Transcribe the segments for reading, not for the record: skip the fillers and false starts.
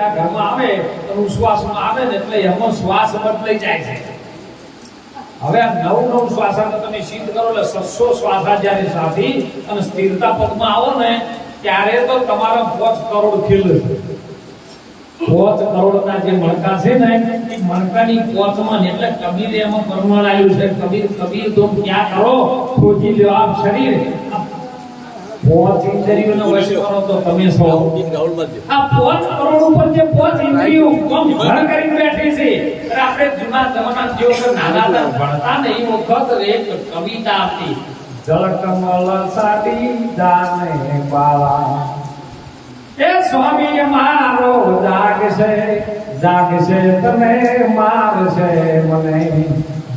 આ ઘરમાં આવે તો ઉશ્વાસમાં આવે ને એટલે એનો શ્વાસ બદલાઈ જાય છે. હવે આ નવ શ્વાસા તમે સિદ્ધ કરો એટલે 600 શ્વાસા જ્યારે સાથી અને સ્થિરતા પદમાં આવો ને ત્યારે તો તમારા 5 કરોડ ખીલ છે. 5 કરોડના જે મણકા છે ને એ મણકાની પોચમાં એટલે કબીરે એમાં પરમાણ આવ્યું છે. કબીર તો ક્યાં કરો ખોજી લ્યો આપ શરીર 5 ઇન્દ્રિયોનો વશ કરો તો તમે સો આ 5 કરોડ ઉપર જે 5 ઇન્દ્રિયો કોમ ભર કરીને બેઠી છે. આપણે જૂના જમાના જેવો નાના ભણતા ને એ વખત એક કવિતા હતી, જળકમલ સાડી જાને બાળા એ સ્વામી મારો જાગશે તમે મારશે મને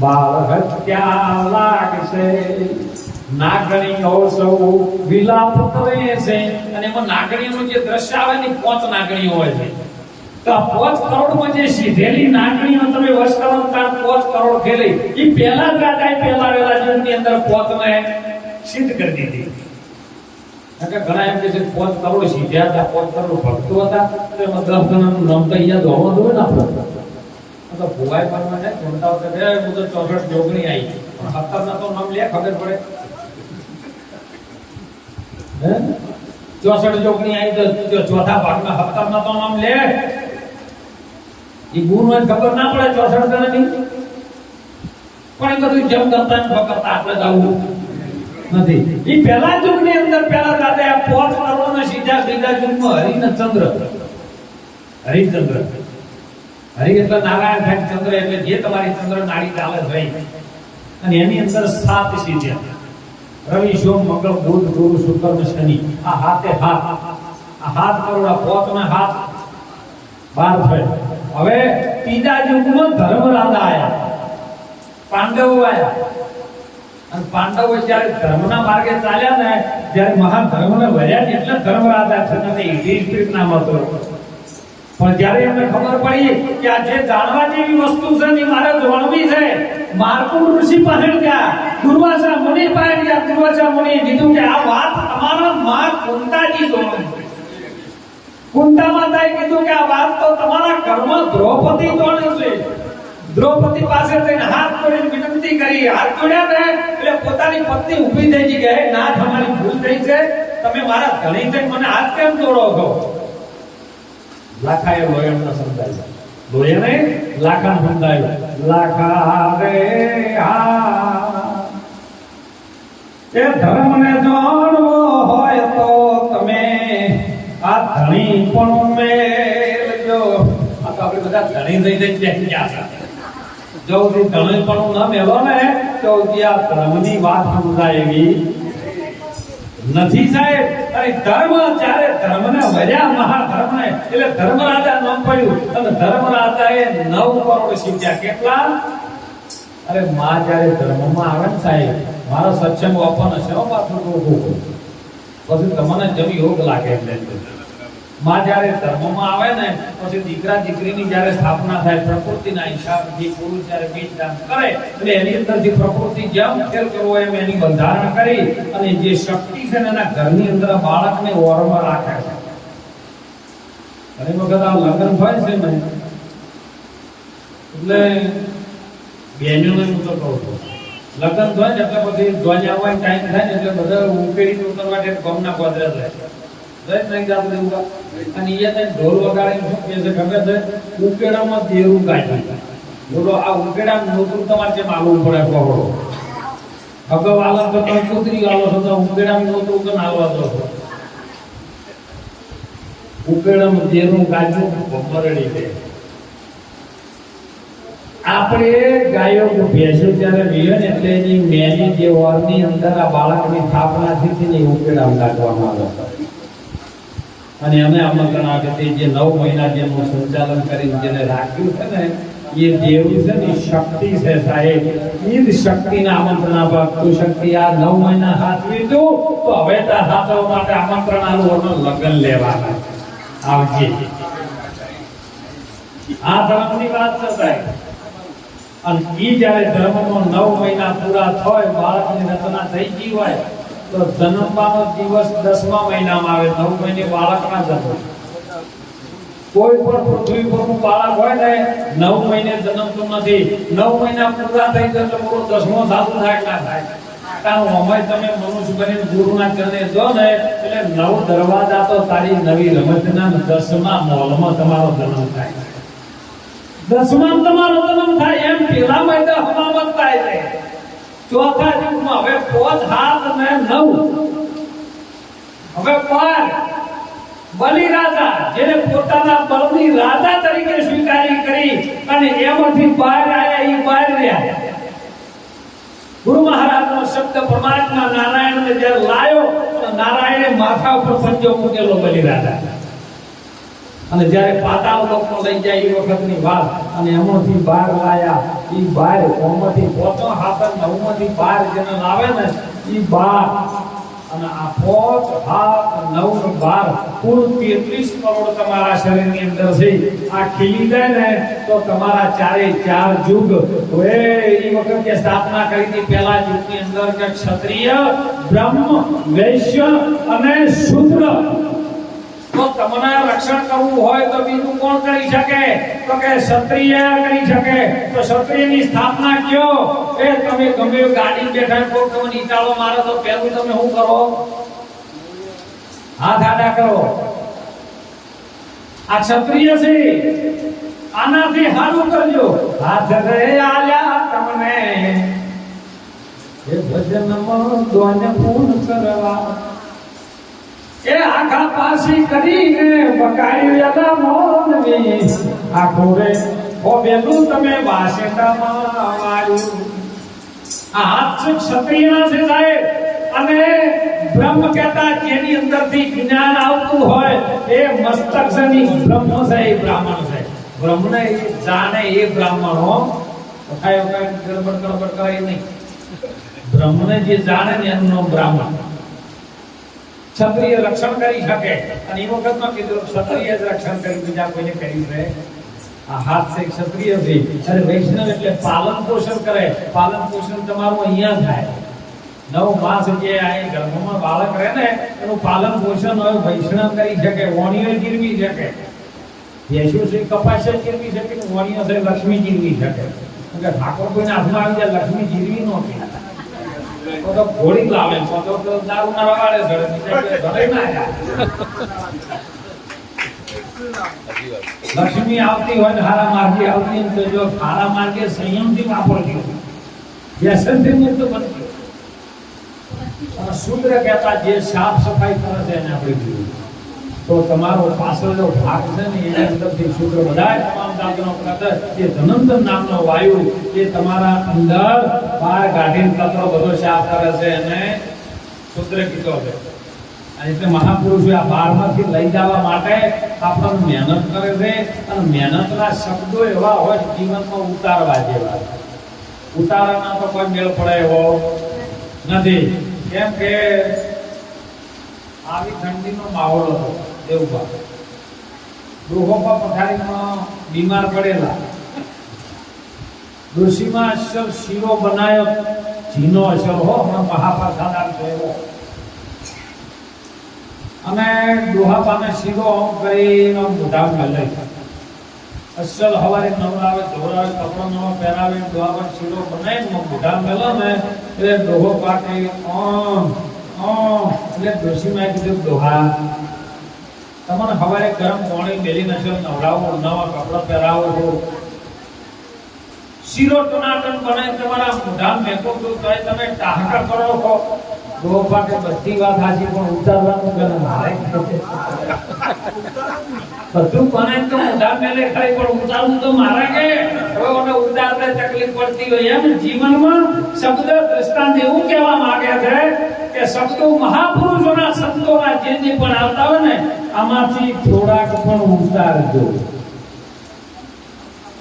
બાળ હત્યા લાગશે. નાગણીઓ સૌ વિલાપ કરે છે અને એમાં નાગણીઓનું જે દ્રશ્ય આવે ને 5 નાગણીઓ હોય છે. તો 5 કરોડમાં જે સીધેલી નાગણીઓ તમે વશ કરો તાર 5 કરોડ ખેલી એ પહેલા જ રાજાએ પહેલા વેલા જીવનની અંદર 5 ને સિદ્ધ કરી દીધી. ઘણા એમ કે છે 5 કરોડ સીધ્યા હતા, 5 કરોડ ભક્તો હતા, તો એમાં 10 જણાનું નામ તો યાદ હોવા દો ને આપણે. તો ભુવાઈ પરમાં છે જોડતા વખતે એ બધું 64 જોગણી આવી પણ 17 ના તો નામ લે ખબર પડે. 64 જોગણી આવી તો ચોથા ભાગમાં 17 ના તો નામ લે એ ગુણ હોય ખબર ના પડે 64 જણાની. પણ એ બધું જેમ કરતા ને ફકરતા આપણે જવું નથી. એ પહેલા યુગની અંદર પહેલા દાદા આ 5 કરોડના સીધા બીજા યુગમાં હરિચંદ્ર હરિ એટલે નારાયણ થાય, ચંદ્ર એટલે જે તમારી ચંદ્ર નાડી ચાલે છે અને એની અંદર 7 સીધ્યા રવિ સોમ મંગળ બુધ ગુરુ શુક્ર ને શનિ. આ હાથે હાથ આ 7 કરોડ આ 5 ના હાથ 12 થાય. હવે ત્રીજા યુગમાં ધર્મરાજા આયા, પાંડવો આયા અને પાંડવો જ્યારે ધર્મના માર્ગે ચાલ્યા ને જ્યારે મહાન ધર્મને વર્યા એટલે ધર્મરાજા છે ને યુધિષ્ઠિર નામ હતું. પણ જ્યારે એમને ખબર પડી કે આ જે જાણવા જેવી વસ્તુ છે ને મારે જાણવી છે, માર્કુંડ ઋષિ પાસે ગયા, દુર્વાસા મુનિ પાસે ગયા. દુર્વાસા મુનિએ કીધું કે આ વાત તમારા માં કુંતાજી જાણે છે. કુંતા માતાએ કીધું કે આ વાત તો તમારા ઘરમાં દ્રૌપદી જાણે છે. દ્રૌપદી પાસે જઈને હાથ જોડીને વિનંતી કરી. હાથ જોડ્યા ને એટલે પોતાની પત્ની ઊભી થઈ ગઈ કે હે નાથ અમારી ભૂલ થઈ છે, તમે મારા ધણી છે મને હાથ કેમ જોડો છો? લાખાએ લોયણને સમજાવ્યું, લોયણે લાખાને સમજાવ્યું, લાખા રે હા એ ધર્મને જાણવો હોય તો તમે આ ધણી પણ મેલજો. આ તો આપણે બધા ધણી થઈ જઈ ગયા છે. જો ધણી પણ ન મેલો ને તો આ ધર્મની વાત સમજાય એવી નથી સાહેબ. અને ધર્મ જ્યારે ધર્મને વર્યા મહાધર્મને એટલે ધર્મરાજા નામ પડ્યું અને ધર્મરાજાએ 9 કરોડ સીધ્યા. કેટલા? અરે માં જ્યારે ધર્મમાં આવે ને સાહેબ, મારો સત્સંગ ઓપન હશે પાછું પછી તમને જેમ યોગ લાગે એટલે માં જ્યારે ધર્મમાં આવે ને પછી દીકરા દીકરીની જ્યારે સ્થાપના થાય, પ્રકૃતિના હિસાબથી પુરુષ જ્યારે બીજદાન કરે એટલે એની અંદરથી પ્રકૃતિ જેમ ખેલ કરવો એમ એની બંધારણ કરી અને જે શક્તિ છે ને એના ઘરની અંદર બાળકને ઓરમાં રાખે છે. ઘણી વખત આ લગ્ન થાય છે ને એટલે બેનોને હું તો કહું છું લગ્ન થાય ને એટલે પછી ધ્વજા હોય ટાઈમ થાય ને એટલે બધા ઉકેડી ઉતરવા માટે ગમના ગોદરે જાય નહીં જાતું દેવું. અને એ ઢોલ વગાડીને શું કહે છે ખબર છે? ઉકેડામાં દેવું કાઢ્યું. બોલો આ ઉકેડામાં નોકરું તમારે જેમ આવવું પડે પકડો. અગાઉ આલમ તો તમે કૂતરી આવો છો તો ઉકેડામાં નોકરું કે આવવા દો છો. ઉકેડામાં દેવું કાઢ્યું મરડી છે. આપણે ગાયો ભેંસો જ્યારે વીએ ને એટલે એની મેની જે ઓરની અંદર આ બાળકની સ્થાપના થી ને ઉકેડામાં કાઢવામાં આવે અને અમે આમંત્રણ આપે જે 9 મહિના જેનું સંચાલન કરીને જેને રાખ્યું છે ને એ દેવી છે ને શક્તિ છે સાહેબ. એ જ શક્તિના આમંત્રણ આપે. તું શક્તિ આ 9 મહિના સાચવી તું તો હવે તાર સાચવવા માટે આમંત્રણ આલું લગ્ન લેવાના આવજે. આ ધર્મની વાત છે સાહેબ. અને એ જયારે ધર્મનો 9 મહિના પૂરા થાય, બાળકની રચના થઈ ગઈ હોય તો જન્મવાનો દિવસ 10મા મહિનામાં આવે. 9 મહિને બાળકના જન્મ કોઈ પણ પૃથ્વી પરનું બાળક હોય ને 9 મહિને જન્મતું નથી. 9 મહિના પૂરા થઈ જાય તો પૂરો 10મો સાધુ થાય ના થાય. કારણ અમાય તમે મનુષ્ય બનીને ગુરુના ચરણે જો ને એટલે 9 દરવાજા તો તારી નવી રમતના 10મા મોલમાં તમારો જન્મ થાય. 10માં તમારો જન્મ થાય એમ પેલામાં તો હમામત થાય છે. ચોથા યુગમાં હવે 5 હાથ ને 9 હવે પર બલિરાજા જેને પોતાના બળની રાજા તરીકે સ્વીકારી કરી અને એમાંથી બહાર આવ્યા એ બહાર રહ્યા. ગુરુ મહારાજનો શબ્દ પરમાત્મા નારાયણને જ્યારે લાયો તો નારાયણે માથા ઉપર પંજો મૂકેલો બલિરાજા અને જ્યારે પાતાળ લોકમાં લઈ જાય એ વખતની વાત અને એમાંથી બહાર લાયા એ બહાર કોમાંથી 5 હાથ 9માંથી બહાર જેને લાવે ને એ બહાર અને આ 5 હાથ 9 12 કુલ 33 કરોડ તમારા શરીરની અંદર છે. આ ખીલી જાય ને તો તમારા ચારે ચાર યુગ એ વખત કે સ્થાપના કરી હતી પહેલા યુગની અંદર કે ક્ષત્રિય બ્રહ્મ વૈશ્ય અને શૂદ્ર. તો તમને રક્ષણ કરવું હોય તો બીજું કોણ કરી શકે? તો કે ક્ષત્રિય કરી શકે. તો ક્ષત્રિયની સ્થાપના કયો? એ તમે ગમે ગાડી બેઠા કોઈ તમને ઈટાળો મારે તો પહેલું તમે શું કરો? હાથ આડા કરો. આ ક્ષત્રિય છે. આનાથી હારું કરજો. હાથ રે આલ્યા તમને એ ભજનમાં દોન પૂર્ણ કરવા એ આખા પાસી કરીને બકાઈ વેલા મોનવી આખો રે ઓ બેલું તમે વાસેટામાં આવ્યું. આ હાથ છે ક્ષત્રિયના છે સાહેબ. અને બ્રહ્મ કહેતા જેની અંદરથી જ્ઞાન આવતું હોય એ મસ્તક છે ની બ્રહ્મ છે એ બ્રાહ્મણ છે. બ્રહ્મને જાણે એ બ્રાહ્મણ હો. કઈ ગડબડ કરાય નહીં. બ્રહ્મને જે જાણે ને એનું નામ બ્રાહ્મણ. ક્ષત્રિય રક્ષણ કરી શકે અને એ વખતમાં કીધું ક્ષત્રિય જ રક્ષણ કરી બીજા કોઈને કરી રહે. આ હાથ છે ક્ષત્રિય છે. અરે વૈષ્ણવ એટલે પાલન પોષણ કરે. પાલન પોષણ તમારું અહીંયા થાય. 9 માસ જે આ ગર્ભમાં બાળક રહે ને એનું પાલન પોષણ હોય વૈષ્ણવ કરી શકે. વાણીઓ જીરવી શકે. યશુ છે કપાસ જીરવી શકે. વાણીઓ છે લક્ષ્મી જીરવી શકે. કે ઠાકોર કોઈના હાથમાં આવી જાય લક્ષ્મી જીરવી ન કે તો ઘોડી લાવે તો દારૂ ના વગાડે ઘરે ના જાય. લક્ષ્મી આવતી હોય હારા માર્ગે આવતી તો જો હારા માર્ગે સંયમથી વાપરજો. વ્યસનથી મુક્ત બનજો. અને શુદ્ર કહેતા જે સાફ સફાઈ કરે છે એને આપણે જોઈએ તો તમારો પાછળનો ભાગ છે ને એની અંદરથી શુદ્ર બધા તમામ જાતનો પ્રકાશ જે ધનંતર નામનો વાયુ એ તમારા અંદર બહાર કાઢીને કચરો બધો સાફ કરે છે અને શુદ્ર કીધો છે. અને એટલે મહાપુરુષો આ બહારમાંથી લઈ જવા માટે આપણને મહેનત કરે છે. અને મહેનતના શબ્દો એવા હોય જીવનમાં ઉતારવા જેવા. ઉતારવાના તો કોઈ મેળ પડે એવો નથી. કેમ કે આવી ઠંડીનો માહોલ હતો. દેવબા ડોહોપા પથારીમાં બીમાર પડેલા. ડોશીમાં અસર શીરો બનાયો. જીનો અસર હો મહાપ્રસાદ થયો. અને ડોહાપાને શીરો કરીને મોઢામાં લઈ અસલ હવારે નવરાવે ધોરાવે કપડો નવો પહેરાવે ડોહાપાને શીરો બનાવીને મોઢામાં મેલો ને એટલે ડોહો પાકે એટલે ડોશીમાં કીધું ડોહા તમને હવારે ગરમ પાણી મેલી નશો નવડાવો નવા કપડા પહેરાવો છો શીરો ટનાટન બનાવીને તમારા મોઢામાં મેકો છો તો તમે ટાહકા કરો છો. ડોહો પાકે બધી વાત સાચી પણ ઉતારવાનું ગરમ હારે બધું બનાવીને તો મોઢા મેલે ખાઈ પણ ઉતારવું તો મારે કે હવે ઉતારતે તકલીફ પડતી હોય. એમ જીવનમાં શબ્દ દ્રષ્ટાંત એવું કહેવા માંગે છે કે શબ્દો મહાપુરુષોના શબ્દોના જે પણ આવતા હોય ને આમાંથી થોડાક પણ ઉતારજો.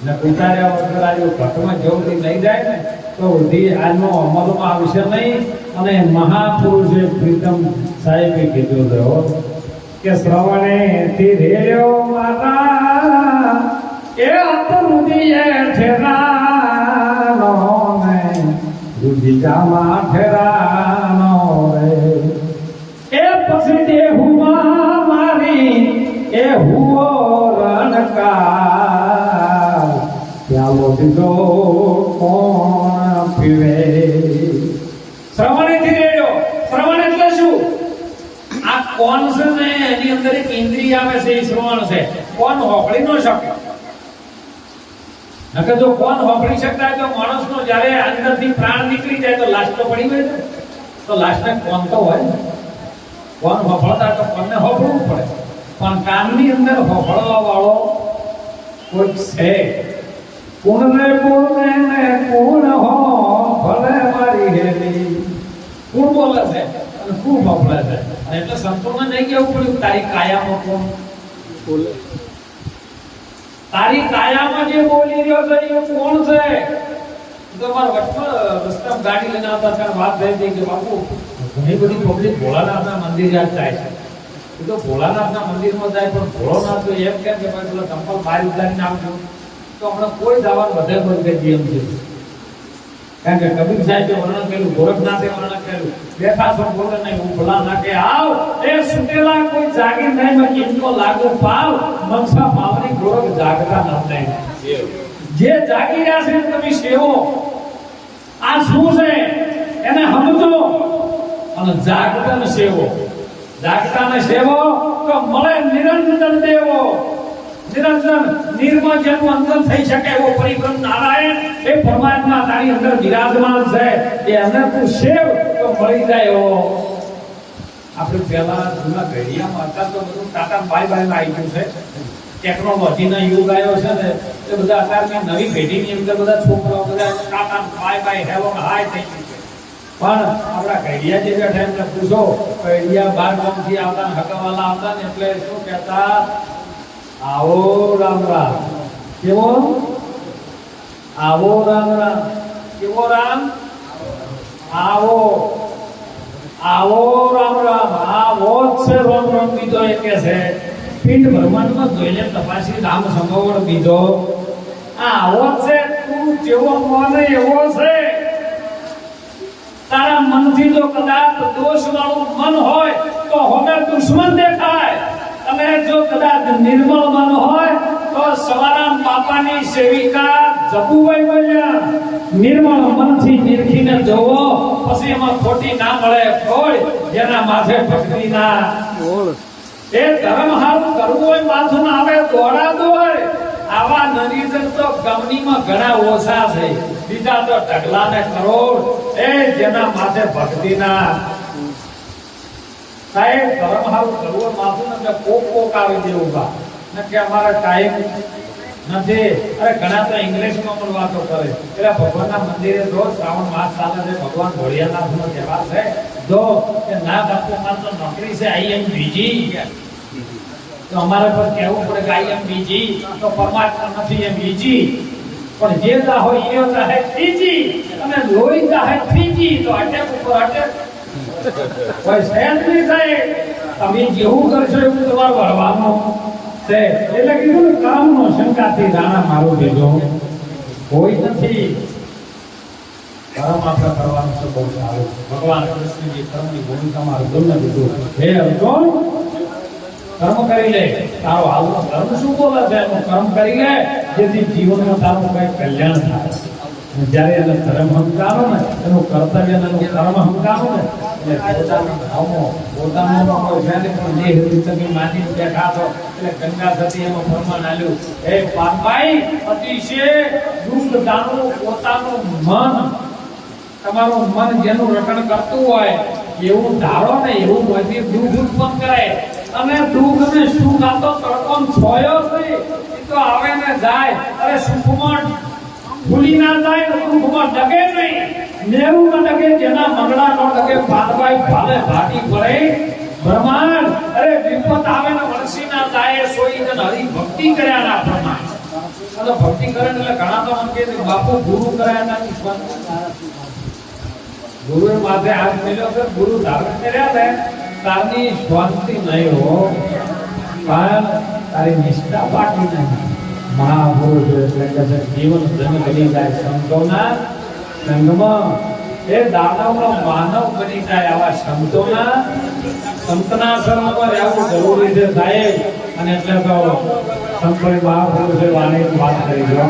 ને ઉતાર્યા વગર આજો ઘટમાં જલ્દી લઈ જાય ને તો ઉધી આનો અમલમાં આવશે નહીં. અને મહાપુરુષે પ્રીતમ સાહેબે કીધું રહ્યો કે શ્રવણે થી રેયો માતા એ અતરુદીએ ઠેરાનો ને રુદિકામાં ઠેરાનો રે એ પછી દેહુમાં મારી એ હુઓ કાલ પ્યાલો દીધો કોણ પીવે. શ્રવણેથી રેડ્યો. શ્રવણ એટલે શું? આ કોણ છે ને એની અંદર એક ઇન્દ્રિય આવે છે, એ શ્રવણ છે. કોણ હોકળી ન શકે. નકર જો કોણ હોકળી શકતા હોય તો માણસનો જ્યારે અંદરથી પ્રાણ નીકળી જાય તો લાશ તો પડી ગઈ ને. તો લાશને કોણ તો હોય ને. કોણ હોફળતા તો કોણને હોફળવું પડે. પણ કાનની અંદર હોફળવા વાળો કોઈ છે. કોણને કોણને ને કોણ હો ભલે મારી હેલી. કોણ બોલે છે અને કોણ હોફળે છે. એટલે સંતોને નહીં કેવું પડ્યું તારી કાયામાં કોણ બોલે. તારી કાયામાં જે બોલી રહ્યો છે એ કોણ છે? તો મારા વચમાં રસ્તામાં ગાડી લઈને આવતા ત્યારે વાત થઈ હતી કે બાપુ ઘણી બધી પબ્લિક ભોળાનાથના મંદિર યાદ જાય છે. એ તો ભોળાનાથના મંદિરમાં જાય પણ ભોળાનાથ તો એમ કેમ કે ભાઈ પેલા ચંપલ બહાર ઉતારીને આવજો. તો હમણાં કોઈ જવાનું બધે બંધ કરી એમ છે. કારણ કે કબીર સાહેબે વર્ણન કર્યું, ગોરખનાથે વર્ણન કર્યું, બેઠા છો બોલે નહીં હું ભલા નાખે આવ. એ સુટેલા કોઈ જાગી નહીં માં કિંમતો લાગુ પાવ. મનસા પાવની ગોરખ જાગતા નથી. જે જાગી રહ્યા છે તમે સેવો. આ શું છે એને સમજો અને જાગતાને સેવો. જાગતાને સેવો તો મળે નિરંજન દેવો. નિરંજન નિર્મળ જેનું અંતર થઈ શકે એવો પરિબ્રહ્મ નારાયણ એ પરમાત્મા તારી અંદર વિરાજમાન છે. એ અંદર તું સેવ તો મળી જાય એવો. આપણે પહેલા જૂના ઘડિયામાં હતા તો બધું ટાટા બાય બાય આવી ગયું છે. ટેકનોલોજીનો યુગ આવ્યો છે ને એ બધા અત્યારની નવી પેઢીની અંદર બધા છોકરાઓ બધા tata bye bye hello hi થઈ ગયું છે. પણ આપણા ઘડિયા જે બેઠા એમને પૂછો, ઘડિયા 12 ગામથી આવતા હકાવાલા આવતા ને એટલે શું કહેતા? આવો રામ રામ. કેવો? આવો રામ રામ. કેવો રામ? આવો આવો રામ રામ. આવો જ છે રોમ રોમ. બીજો એક છે પિંડ બ્રહ્માંડમાં જોઈને તપાસી રામ સંભવણ બીજો આવો જ છે. તું જેવો મને એવો છે. તારા મનથી જો કદાચ દોષ વાળું મન હોય તો હવે દુશ્મન દેખાય. અને જો કદાચ નિર્મળ મન હોય તો સવારામ બાપાની સેવિકા જબુભાઈ બોલ્યા નિર્મળ મનથી નિરખીને જોવો પછી એમાં ખોટી ના મળે કોઈ. જેના માથે ભક્તિ ના એ ધર્મ હારું કરવું હોય માથું ના આવે દોડાતું હોય. આવા નરીજન તો ગમનીમાં ઘણા ઓછા છે. બીજા તો ઢગલા ને કરોડ. એ જેના માથે ભક્તિ ના સાહેબ ધર્મ હારું કરવું માથું ને કોક આવી દેવું બા ને કે અમારા ટાઈમ નથી. અરે ઘણા તો ઇંગ્લિશમાં પણ વાતો કરે. એટલે ભગવાનના મંદિરે રોજ શ્રાવણ માસ ચાલે છે. ભગવાન ભોળિયાનાથનો તહેવાર છે. જો કે ના બાપુ મારે તો નોકરી છે, આઈ એમ બીજી. તો અમારે પર કહેવું પડે કે આઈ એમ બીજી તો પરમાત્મા નથી એમ બીજી. પણ જે તા હોય એ ચાહે ત્રીજી અને લોહી ચાહે ત્રીજી તો અટેક ઉપર અટેક કોઈ સહેજ નહીં થાય. તમે જેવું કરશો એવું તમારે વળવાનું છે. એટલે કીધું ને કામનો શંકાથી દાણા મારું દેજો કોઈ નથી. કર્મ આપણે કરવાનું છે બહુ સારું. ભગવાન કૃષ્ણજી કર્મની ભૂમિકામાં અર્જુનને કીધું હે અર્જુન કર્મ કરી લે. તારો હાલનો ધર્મ શું બોલે છે એનું કર્મ કરી લે જેથી જીવનમાં તારું કઈ કલ્યાણ થાય. જ્યારે એને ધર્મ સમજાવો ને એનું કર્તવ્ય એનું કર્મ સમજાવો ને એટલે પોતાનો કોઈ છે પણ દેહ રીતે માની બેઠા છો એટલે ગંગા સતી એમાં ફરમાન આલ્યું હે પાનભાઈ અતિશય દુઃખ જાણવું પોતાનું મન. તમારું મન જેનું રટણ કરતું હોય એવું ધારો ને એવું બધી દુઃખ ઉત્પન્ન કરે. અને દુઃખ અને સુખ આ તો તડકોમ છોયો છે. એ તો આવે ને જાય. અરે સુખમાં ભૂલી ના જાય તો દુઃખમાં ડગે નહીં. નેવું ન ડગે જેના મંગળા નો ડગે પાનભાઈ ભાલે ભાટી પડે બ્રહ્માંડ. અરે વિપત આવે ને વરસી ના જાય સોઈ ને હરી ભક્તિ કર્યા ના પ્રમાણ. અને ભક્તિ કરે એટલે ઘણા તો મને કે બાપુ ગુરુ કર્યા ના ગુરુ માથે હાથ મેલ્યો છે. ગુરુ ધારણ કર્યા ને તારની શાંતિ નહીં હો પણ તારી નિષ્ઠા બાકી નહીં. મહાપુરુષ એટલે કે જીવન ધન બની જાય સંતોના સંગમાં. એ દાનવનો માનવ બની જાય આવા સંતોના સંતના શરણમાં રહેવું જરૂરી છે સાહેબ. અને એટલે તો સંપર્ક મહાપુરુષે વાણી વાત કરી દો.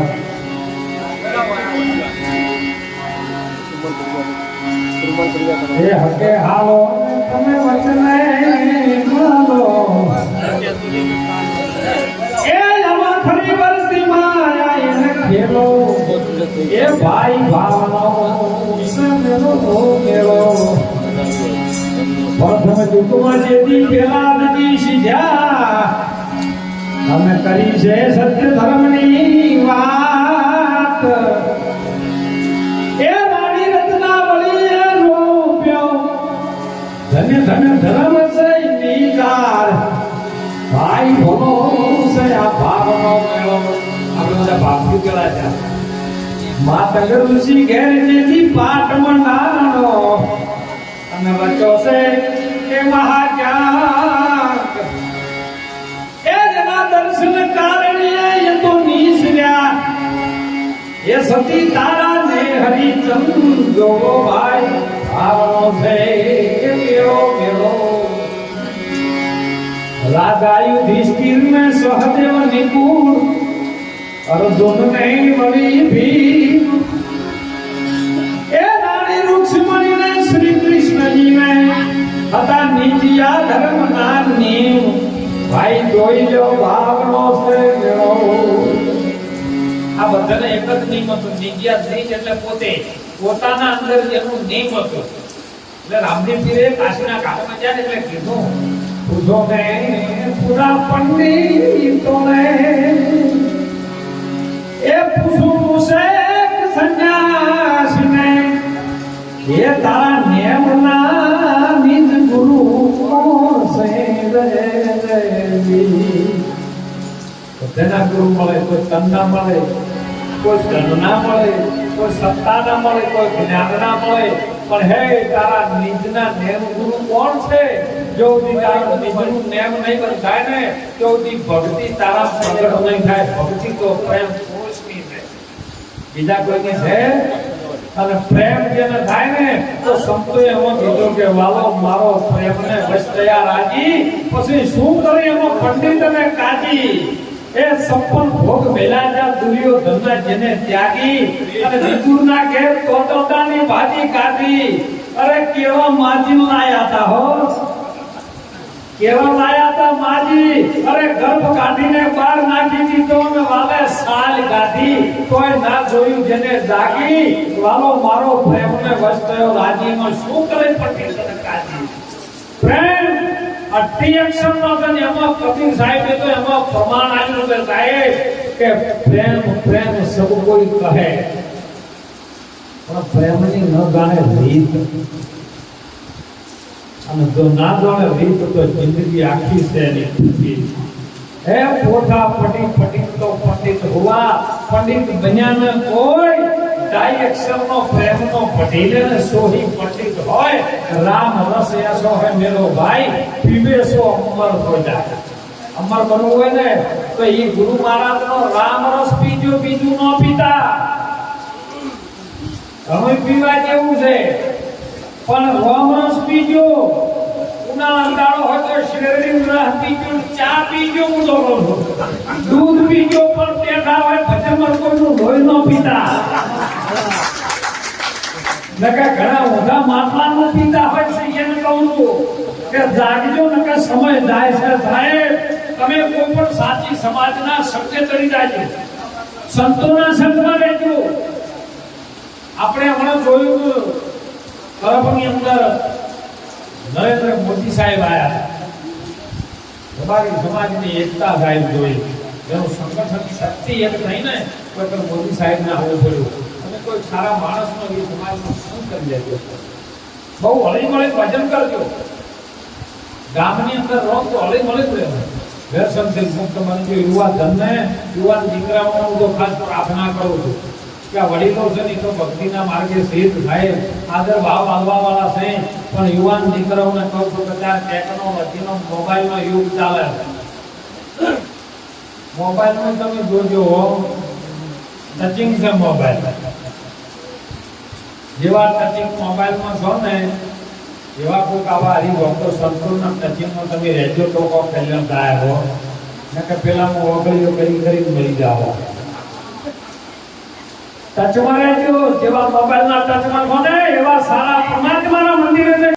એ હકે હાલો તમે વચને માનો એ આમાં ખરી વરસી માયા એને ખેલો એ ભાઈ ભાવનો મેલો મેલો પ્રથમ યુગમાં જેથી પેલા નદી સીધ્યા અમે કરી છે સત્ય ધર્મની વાત એ રાણી રત્નાવળી રૂપ્યો ધન્ય ધન્ય ધર્મ છે નિજાર ભાઈ ભનો છે આ ભાવનો મેળો આપણે બધા ભાવથી કેલા છે માતા ઋષિ ઘેર જેથી પાઠ મંડાણો અને વચ્ચો છે એ મહાજ્ઞાન એ જેના દર્શન કારણે એ તો નીસર્યા એ સતી તારા ને હરિચંદ જોગો ભાઈ ભાવનો છે એ કેવો કેવો રાજા યુધિષ્ઠિર ને સહદેવ નિકુળ અર્જુન ને મળી ભીમ એ રાણી રૂક્ષ્મણી ને શ્રી કૃષ્ણજી ને હતા નીતિયા ધર્મ ના નીમ ભાઈ જોઈ લો ભાવનો છે મેળો આ બધાને એક જ નિયમ હતો નીતિયા નહીં એટલે પોતે પોતાના અંદર જેનું નિયમ હતો એટલે રામદેવ પીરે કાશીના ઘાટમાં જાય એટલે કીધું પૂછો ને પૂરા પંડિતો ને એ પૂછે સંન્યાસી ને એ તારા નેમના નિજ ગુરુ કોસે તેના ગુરુ મળે કોઈ તન ના મળે કોઈ ધન ના મળે કોઈ સત્તા ના મળે કોઈ જ્ઞાન ના મળે પણ હે તારા નિજના નેમ ગુરુ કોણ છે જો તારા નિજનું નેમ નહીં બંધાય ને તો ભક્તિ તારા પ્રગટ નહીં થાય ભક્તિ તો પ્રેમ પુરુષની છે બીજા કોઈની છે અને પ્રેમ જેને થાય ને તો સંતો એમાં કીધું કે વાલો મારો પ્રેમને વશ થયા રાજી પછી શું કરે એમાં પંડિત અને કાજી એ સંપન્ન ભોગ મેલાજા દુર્યોધનના જેને ત્યાગી અને વિદુરના ઘેર તોતોડાની ભાજી કાઢી અરે કેવા માજી લાયા હતા હો કેવા લાયા હતા માજી અરે ગર્ભ કાઢીને બહાર નાખી દીધો અને વાલે સાલ કાઢી કોઈ ના જોયું જેને જાગી વાલો મારો પ્રેમને વશ થયો રાજીમાં શું કરે પંડિત અને કાજી પ્રેમ અતિ અક્ષરનો છે એમાં કબીર સાહેબે તો એમાં પ્રમાણ આપ્યું છે સાહેબ કે પ્રેમ પ્રેમ સબ કોઈ કહે પણ પ્રેમની ન જાણે રીત અને જો ના જાણે રીત તો જિંદગી આખી છે એની ખુશી હે પોઠા પંડિત તો પંડિત હુआ પંડિત બન્યા ને કોઈ ડાઈ અક્ષરનો પ્રેમનો પટેલે ને સોહી પંડિત હોય રામ રસ એસો હે મેરો ભાઈ પીવે સો અમર હો જાય અમર બનવું હોય ને તો એ ગુરુ મહારાજનો રામ રસ પીજો બીજું ન પીતા હવે પીવા જેવું છે પણ રામ રસ પીજો ઉનાળા દાડો હોય તો શેરડી રસ પીજો ચા પીજો હું તો કહું દૂધ પીજો પણ પેઠા હોય ભજમર કોઈનું લોહી ન પીતા નકા ઘણા ઓઢા માટલા ન પીતા હોય છે એને કહું છું કે જાગજો નકા સમય જાય છે સાહેબ તમે કોઈ પણ સાચી સમાજના સત્ય કરી જાજો સંતોના સંતમાં રહેજો આપણે હમણાં જોયું કરપની અંદર નરેન્દ્ર મોદી સાહેબ આયા તમારી સમાજની એકતા સાહેબ જોઈ જેનું સંગઠન શક્તિ એક નહીં ને કોઈ મોદી સાહેબ ના હોવું પડ્યું અને કોઈ સારા માણસનો એ સમાજમાં શું કરી લેજો બહુ હળી મળી ભજન કરજો ગામની અંદર રહો તો હળી મળી જ રહેવું વ્યસનથી મુક્ત બનજો યુવા ધનને યુવાન દીકરાઓને હું તો ખાસ પ્રાર્થના કરું છું કે આ વડીલો છે ને તો ભક્તિના માર્ગે સિદ્ધ થાય આદર ભાવ આવવા વાળા છે પણ યુવાન દીકરાઓને કહું છું કે ત્યાં ટેકનોલોજીનો મોબાઈલનો યુગ ચાલે મોબાઈલમાં તમે જોજો ટચિંગ છે મોબાઈલ જેવા ટચિંગ મોબાઈલમાં છો ને એવા કોઈક આવા હરિભક્તો સંતોના ટચિંગમાં તમે રહેજો તો કોઈ કલ્યાણ થાય હો નકર પેલા હું ઓગળીઓ કરીને મરી જાવ. ટચમાં રહેજો, જેવા મોબાઈલના ટચમાં કોને